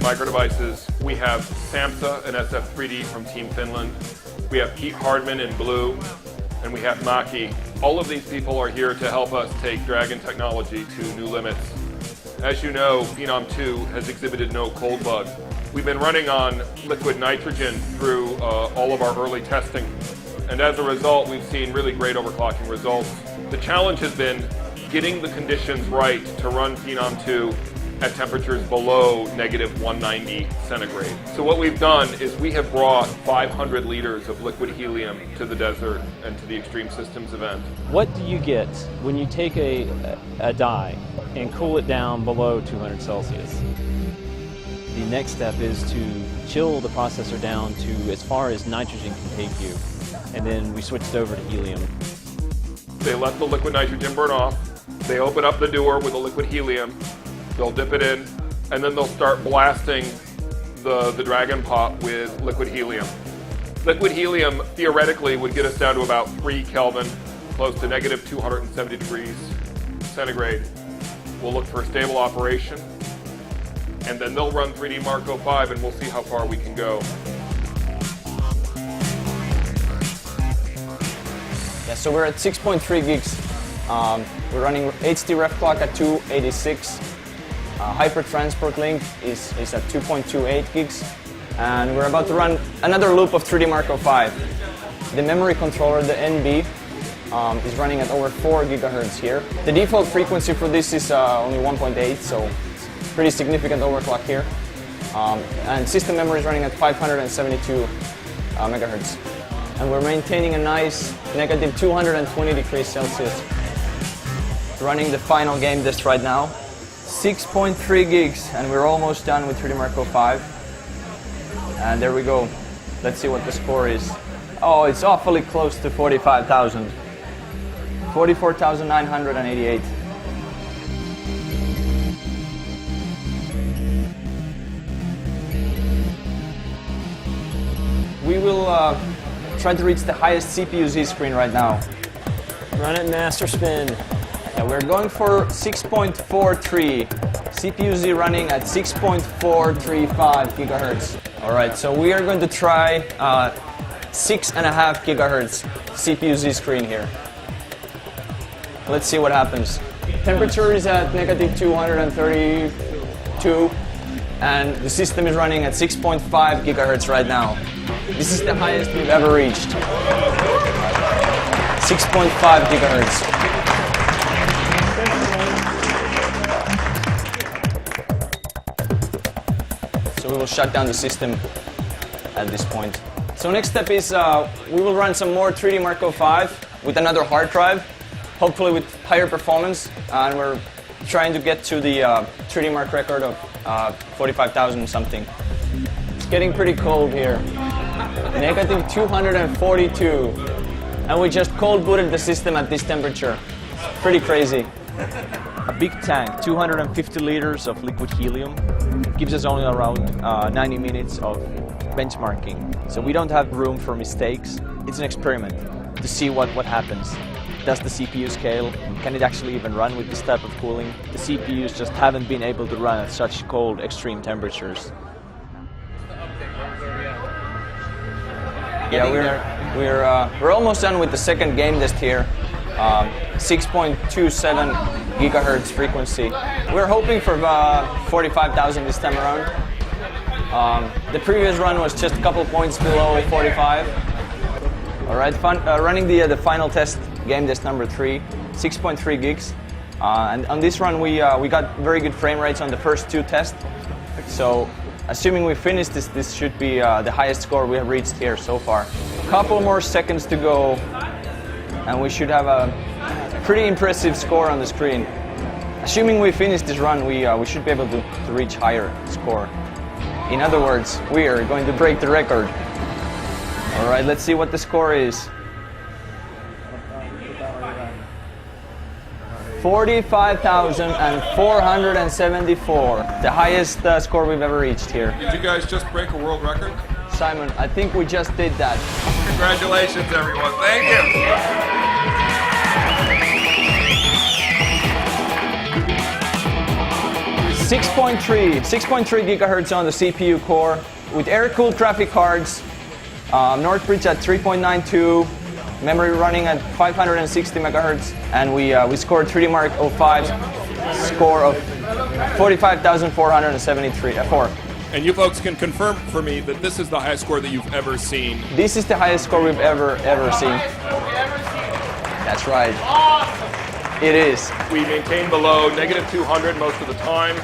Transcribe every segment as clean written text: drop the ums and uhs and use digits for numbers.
micro devices. We have Samsa and SF3D from Team Finland. We have Pete Hardman in blue, and we have Maki. All of these people are here to help us take Dragon technology to new limits. As you know, Phenom 2 has exhibited no cold bug. We've been running on liquid nitrogen through all of our early testing, and as a result, we've seen really great overclocking results. The challenge has been getting the conditions right to run Phenom 2 at temperatures below -190 centigrade. So what we've done is we have brought 500 liters of liquid helium to the desert and to the Extreme Systems event. What do you get when you take a die and cool it down below 200 Celsius? The next step is to chill the processor down to as far as nitrogen can take you, and then we switched over to helium. They let the liquid nitrogen burn off, they open up the door with the liquid helium, they'll dip it in, and then they'll start blasting the Dragon pot with liquid helium. Liquid helium theoretically would get us down to about 3 Kelvin, close to -270 degrees centigrade. We'll look for a stable operation, and then they'll run 3D Marco 5 and we'll see how far we can go. Yeah, so we're at 6.3 gigs. We're running HD ref clock at 286. Hyper Transport Link is at 2.28 gigs. And we're about to run another loop of 3D Marco 5. The memory controller, the NB, is running at over 4 gigahertz here. The default frequency for this is only 1.8, so it's pretty significant overclock here. And system memory is running at 572 megahertz. And we're maintaining a nice -220 degrees Celsius. Running the final game test right now. 6.3 gigs, and we're almost done with 3D Marco 5. And there we go. Let's see what the score is. Oh, it's awfully close to 45,000. 44,988. We will try to reach the highest CPU Z screen right now. Run it master spin. Yeah, we're going for 6.43. CPU Z running at 6.435 gigahertz. All right, so we are going to try 6.5 gigahertz CPU Z screen here. Let's see what happens. Temperature is at -232, and the system is running at 6.5 gigahertz right now. This is the highest we've ever reached. 6.5 gigahertz. So we will shut down the system at this point. So next step is we will run some more 3D Marco 5 with another hard drive, hopefully with higher performance, and we're trying to get to the 3D Mark record of 45,000 something. It's getting pretty cold here. -242. And we just cold booted the system at this temperature. Pretty crazy. A big tank, 250 liters of liquid helium, gives us only around 90 minutes of benchmarking. So we don't have room for mistakes. It's an experiment to see what happens. Does the CPU scale? Can it actually even run with this type of cooling? The CPUs just haven't been able to run at such cold, extreme temperatures. Yeah, we're almost done with the second game test here. 6.27 gigahertz frequency. We're hoping for 45,000 this time around. The previous run was just a couple points below 45. All right, running the final test, game test number 3, 6.3 gigs. And on this run, we got very good frame rates on the first 2 tests. So, assuming we finish this, this should be the highest score we have reached here so far. Couple more seconds to go, and we should have a pretty impressive score on the screen. Assuming we finish this run, we should be able to reach higher score. In other words, we are going to break the record. All right, let's see what the score is. 45,474, the highest score we've ever reached here. Did you guys just break a world record? Simon, I think we just did that. Congratulations, everyone. Thank you. 6.3 gigahertz on the CPU core with air-cooled graphic cards, Northbridge at 3.92, memory running at 560 megahertz, and we scored 3D Mark 05's score of 45,473. And you folks can confirm for me that this is the highest score that you've ever seen. This is the highest score we've ever seen. That's right. It is. We maintain below negative 200 most of the time.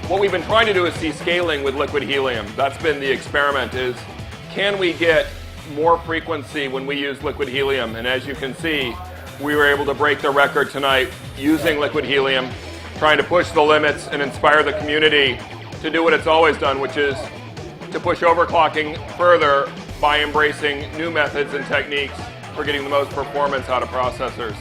What we've been trying to do is see scaling with liquid helium. That's been the experiment, is can we get more frequency when we use liquid helium? And as you can see, we were able to break the record tonight using liquid helium, trying to push the limits and inspire the community to do what it's always done, which is to push overclocking further by embracing new methods and techniques for getting the most performance out of processors.